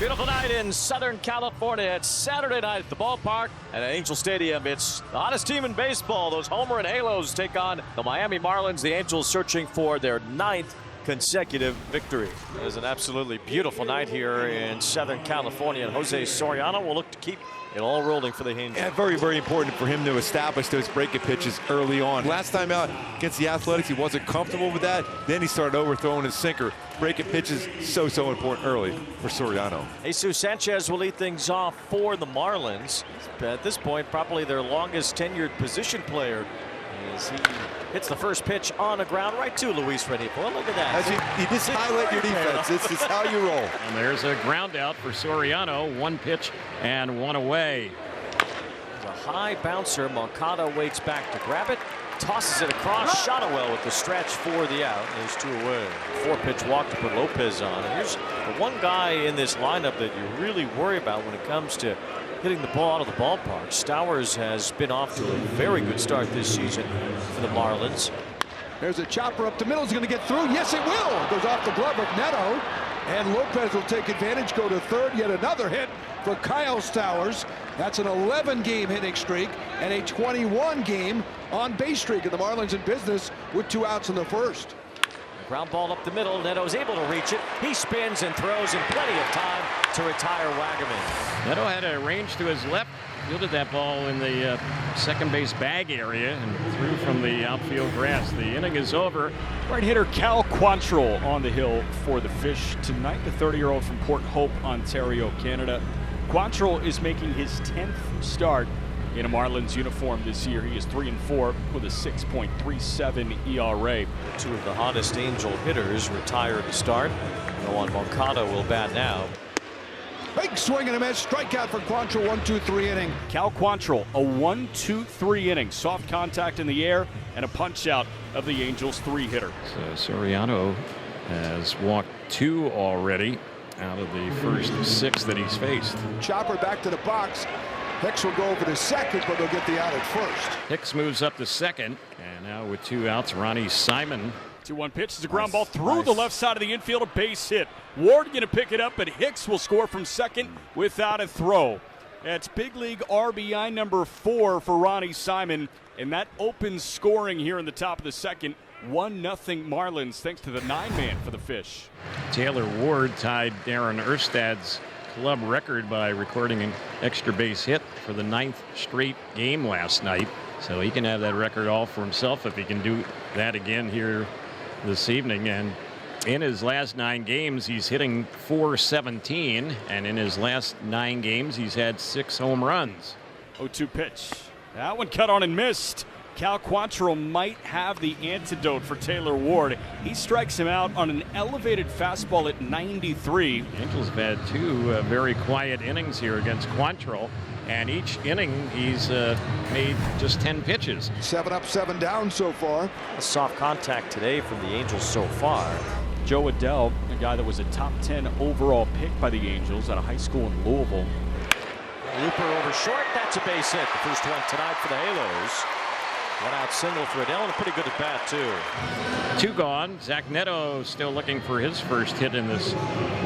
Beautiful night in Southern California. It's Saturday night at the ballpark at Angel Stadium. It's the hottest team in baseball. Those Homer and Halos take on the Miami Marlins. The Angels searching for their 9th consecutive victory. It is an absolutely beautiful night here in Southern California, and Jose Soriano will look to keep it all rolling for the Angels. Yeah, very, very important for him to establish those breaking pitches early on. Last time out against the Athletics, he wasn't comfortable with that. Then he started overthrowing his sinker. Breaking pitches, so important early for Soriano. Jesus Sanchez will lead things off for the Marlins. At this point, probably their longest tenured position player, as he hits the first pitch on a ground right to Luis Renipo. Well, look at that. As you just highlight your defense. This is how you roll. And there's a ground out for Soriano. 1 pitch and 1 away. A high bouncer. Moncada waits back to grab it. Tosses it across. Shotwell with the stretch for the out. There's 2 away. 4-pitch walk to put Lopez on. And here's the one guy in this lineup that you really worry about when it comes to hitting the ball out of the ballpark. Stowers has been off to a very good start this season for the Marlins. There's a chopper up the middle. Is going to get through. Yes, it will. Goes off the glove of Neto. And Lopez will take advantage, go to third. Yet another hit for Kyle Stowers. That's an 11-game hitting streak and a 21-game on-base streak. And the Marlins in business with 2 outs in the first. Ground ball up the middle. Neto's able to reach it. He spins and throws in plenty of time to retire Wagaman. Neto had a range to his left. Fielded that ball in the second base bag area and threw from the outfield grass. The inning is over. Right hitter Cal Quantrill on the hill for the Fish tonight. The 30-year-old from Port Hope, Ontario, Canada. Quantrill is making his 10th start in a Marlins uniform this year. He is 3-4 with a 6.37 ERA. 2 of the hottest Angel hitters retire to start. No one. Moncada will bat now. Big swing and a miss. Strikeout for Quantrill. 1-2-3 inning. Cal Quantrill, a 1-2-3 inning. Soft contact in the air and a punch out of the Angels 3-hitter. So Soriano has walked 2 already out of the first 6 that he's faced. Chopper back to the box. Hicks will go over to second, but they'll get the out at first. Hicks moves up to second, and now with 2 outs, Ronnie Simon. 2-1 pitch is a ground ball through the left side of the infield, a base hit. Ward going to pick it up, but Hicks will score from second without a throw. That's big league RBI number 4 for Ronnie Simon, and that opens scoring here in the top of the second. 1-0 Marlins thanks to the 9-man for the Fish. Taylor Ward tied Darren Erstad's club record by recording an extra base hit for the 9th straight game last night. So he can have that record all for himself if he can do that again here this evening. And in his last 9 games, he's hitting .417, and in his last 9 games, he's had 6 home runs. 0-2 pitch. That one cut on and missed. Cal Quantrill might have the antidote for Taylor Ward. He strikes him out on an elevated fastball at 93. The Angels have had 2 very quiet innings here against Quantrill, and each inning he's made just 10 pitches. 7 up, 7 down so far. A soft contact today from the Angels so far. Joe Adell, a guy that was a top 10 overall pick by the Angels out of high school in Louisville. Looper over short. That's a base hit. The first one tonight for the Halos. 1-out single for Adell, and a pretty good at bat too. 2 gone. Zach Neto still looking for his first hit in this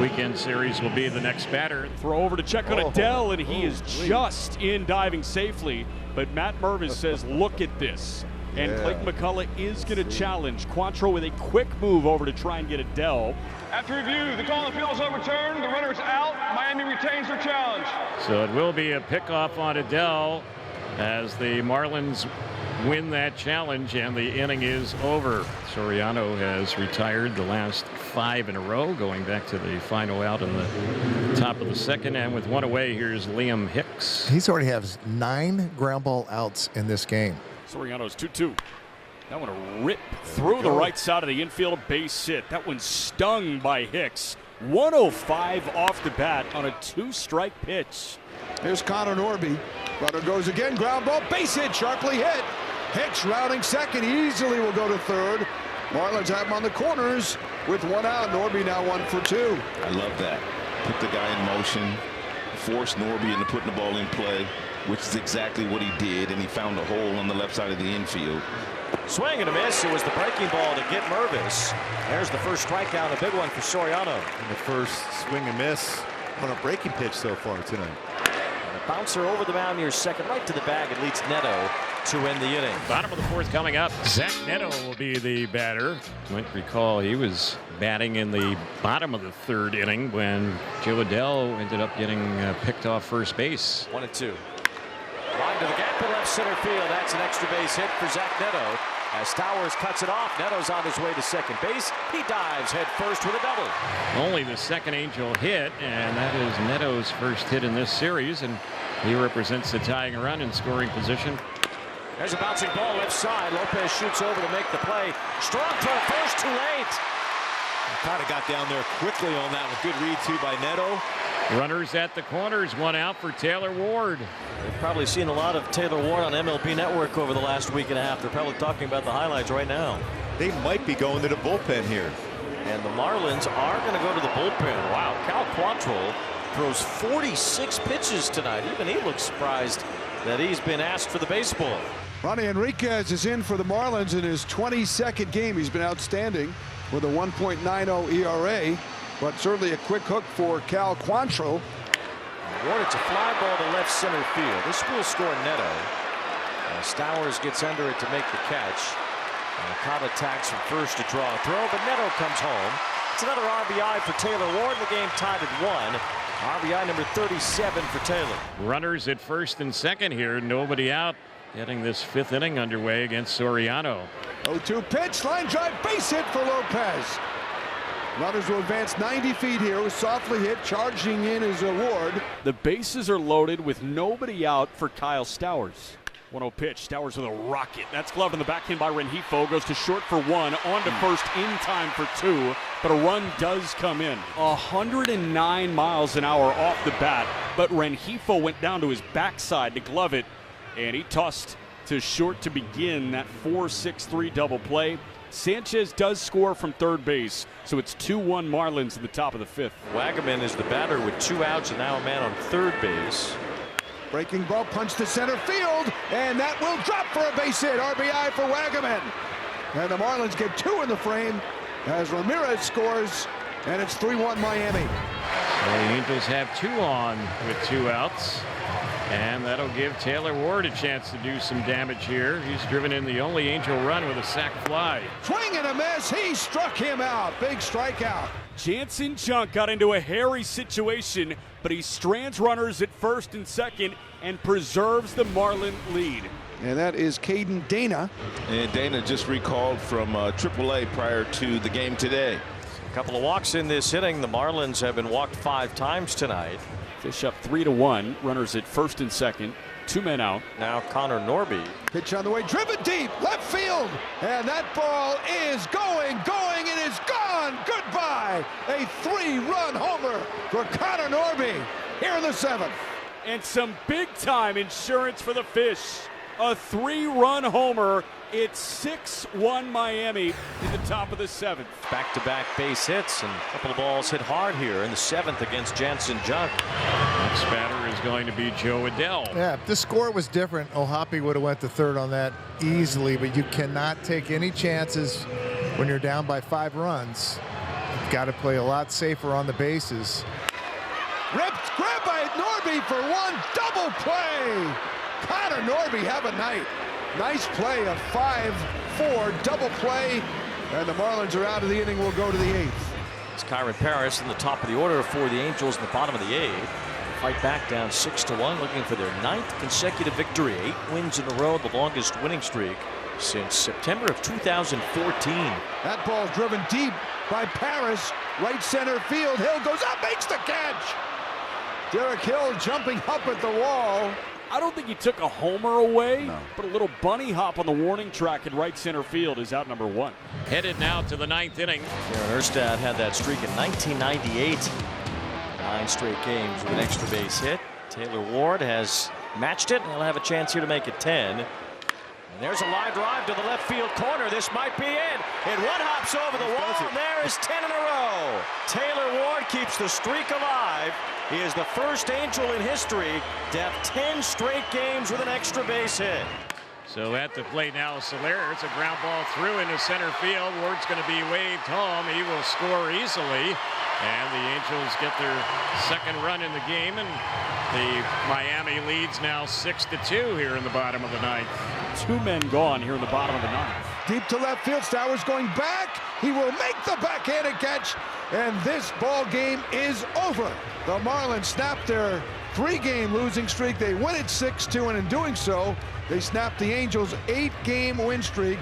weekend series. Will be the next batter. Throw over to check on Adell, and he is just in diving safely. But Matt Mervis says, look at this. And Clayton McCullough is going to challenge Quantrill with a quick move over to try and get Adell. After review, the call on the field is overturned. The runner is out. Miami retains their challenge. So it will be a pickoff on Adell as the Marlins win that challenge, and the inning is over. Soriano has retired the last 5 in a row, going back to the final out in the top of the second. And with 1 away, here's Liam Hicks. He's already has 9 ground ball outs in this game. Soriano's 2-2. That one ripped through the right side of the infield, a base hit. That one stung by Hicks. 105 off the bat on a 2-strike pitch. Here's Connor Norby. Runner goes again. Ground ball. Base hit. Sharply hit. Hicks rounding second. Easily will go to third. Marlins have him on the corners with 1 out. Norby now 1 for 2. I love that. Put the guy in motion. Force Norby into putting the ball in play, which is exactly what he did. And he found a hole on the left side of the infield. Swing and a miss. It was the breaking ball to get Mervis. There's the first strikeout, a big one for Soriano. And the first swing and miss on a breaking pitch so far tonight. And a bouncer over the mound near second, right to the bag. It leads Neto to end the inning. Bottom of the fourth coming up. Zach Neto will be the batter. You might recall he was batting in the bottom of the third inning when Joe Adell ended up getting picked off first base. 1-2. Line to the gap in left center field. That's an extra base hit for Zach Neto. As Stowers cuts it off, Neto's on his way to second base. He dives head first with a double. Only the second Angel hit, and that is Neto's first hit in this series, and he represents the tying run in scoring position. There's a bouncing ball left side. Lopez shoots over to make the play. Strong throw first, too late. Kind of got down there quickly on that one. Good read too by Neto. Runners at the corners, one out for Taylor Ward. They've probably seen a lot of Taylor Ward on MLB Network over the last week and a half. They're probably talking about the highlights right now. They might be going to the bullpen here. And the Marlins are going to go to the bullpen. Wow, Cal Quantrill throws 46 pitches tonight. Even he looks surprised that he's been asked for the baseball. Ronnie Enriquez is in for the Marlins in his 22nd game. He's been outstanding with a 1.90 ERA, but certainly a quick hook for Cal Quantrill. Ward, it's a fly ball to left center field. This will score Neto. Stowers gets under it to make the catch. Okada tacks from first to draw a throw, but Neto comes home. It's another RBI for Taylor Ward. The game tied at 1. RBI number 37 for Taylor. Runners at first and second here. Nobody out. Getting this fifth inning underway against Soriano. 0-2 pitch, line drive, base hit for Lopez. Runners will advance 90 feet here. Was softly hit, charging in is Ward. The bases are loaded with nobody out for Kyle Stowers. 1-0 pitch. Stowers with a rocket. That's gloved in the backhand by Rengifo. Goes to short for 1. On to first in time for 2. But a run does come in. 109 miles an hour off the bat. But Rengifo went down to his backside to glove it. And he tossed to short to begin that 4-6-3 double play. Sanchez does score from third base. So it's 2-1 Marlins in the top of the fifth. Wagaman is the batter with 2 outs and now a man on third base. Breaking ball, punch to center field, and that will drop for a base hit. RBI for Wagaman. And the Marlins get 2 in the frame as Ramirez scores, and it's 3-1 Miami. Well, the Angels have 2 on with 2 outs. And that'll give Taylor Ward a chance to do some damage here. He's driven in the only Angel run with a sac fly. Swing and a miss. He struck him out. Big strikeout. Jansen Junk got into a hairy situation, but he strands runners at first and second and preserves the Marlin lead. And that is Caden Dana. And Dana just recalled from AAA prior to the game today. A couple of walks in this inning. The Marlins have been walked 5 times tonight. Fish up 3-1. Runners at first and second. 2 men out. Now Connor Norby. Pitch on the way, driven deep, left field. And that ball is going, it is gone. Goodbye. A 3-run homer for Connor Norby here in the 7th. And some big-time insurance for the Fish. A 3-run homer. It's 6-1 Miami in the top of the 7th. Back-to-back base hits, and a couple of balls hit hard here in the 7th against Jansen Junk. Next batter is going to be Joe Adell. Yeah, if the score was different, O'Hoppe would have went to third on that easily, but you cannot take any chances when you're down by 5 runs. You've got to play a lot safer on the bases. Ripped, grabbed by Norby for 1, double play. Connor Norby have a night. Nice play, a 5-4 double play, and the Marlins are out of the inning. Will go to the 8th. It's Kyron Paris in the top of the order for the Angels in the bottom of the 8th. Fight back down 6-1, looking for their 9th consecutive victory. 8 wins in a row, the longest winning streak since September of 2014. That ball driven deep by Paris, right center field. Hill goes up, makes the catch. Derek Hill jumping up at the wall. I don't think he took a homer away, but a little bunny hop on the warning track in right center field is out number 1. Headed now to the 9th inning. Aaron Erstad had that streak in 1998. 9 straight games with an extra base hit. Taylor Ward has matched it. He'll have a chance here to make it 10. And there's a line drive to the left field corner. This might be it. It one-hops over the wall, and there is 10 in a row. Taylor Ward keeps the streak alive. He is the first Angel in history to have 10 straight games with an extra base hit. So at the plate now, Soler. It's a ground ball through into center field. Ward's going to be waved home. He will score easily. And the Angels get their second run in the game, and the Miami leads now 6-2 here in the bottom of the ninth. 2 men gone here in the bottom of the ninth. Deep to left field. Stowers going back. He will make the backhanded catch, and this ball game is over. The Marlins snap their 3-game losing streak. They win it 6-2, and in doing so, they snap the Angels' 8-game win streak.